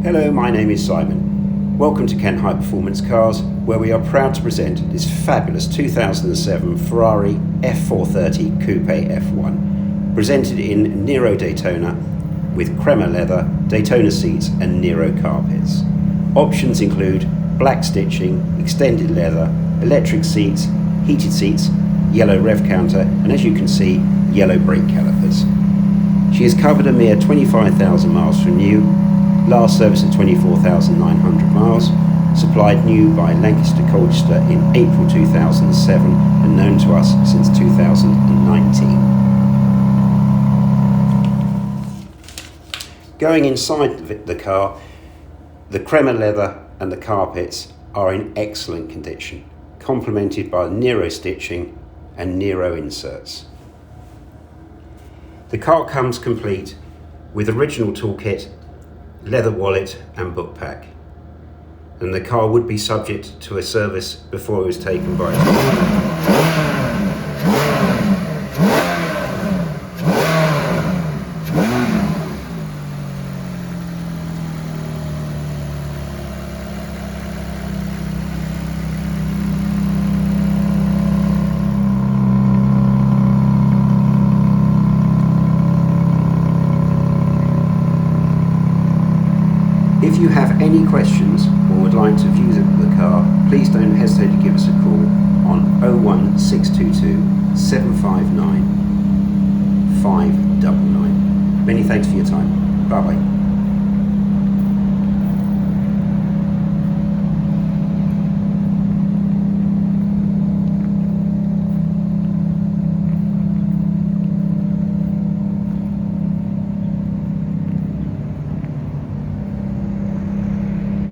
Hello, my name is Simon. Welcome to Kent High Performance Cars, where we are proud to present this fabulous 2007 Ferrari F430 Coupe F1, presented in Nero Daytona with Crema leather, Daytona seats and Nero carpets. Options include black stitching, extended leather, electric seats, heated seats, yellow rev counter and, as you can see, yellow brake calipers. She has covered a mere 25,000 miles from new, last service at 24,900 miles, supplied new by Lancaster Colchester in April 2007 and known to us since 2019. Going inside the car, the Crema leather and the carpets are in excellent condition, complemented by Nero stitching and Nero inserts. The car comes complete with original toolkit, leather wallet and book pack, and the car would be subject to a service before it was taken by If you have any questions or would like to view the car, please don't hesitate to give us a call on 01622 759 599. Many thanks for your time. Bye bye.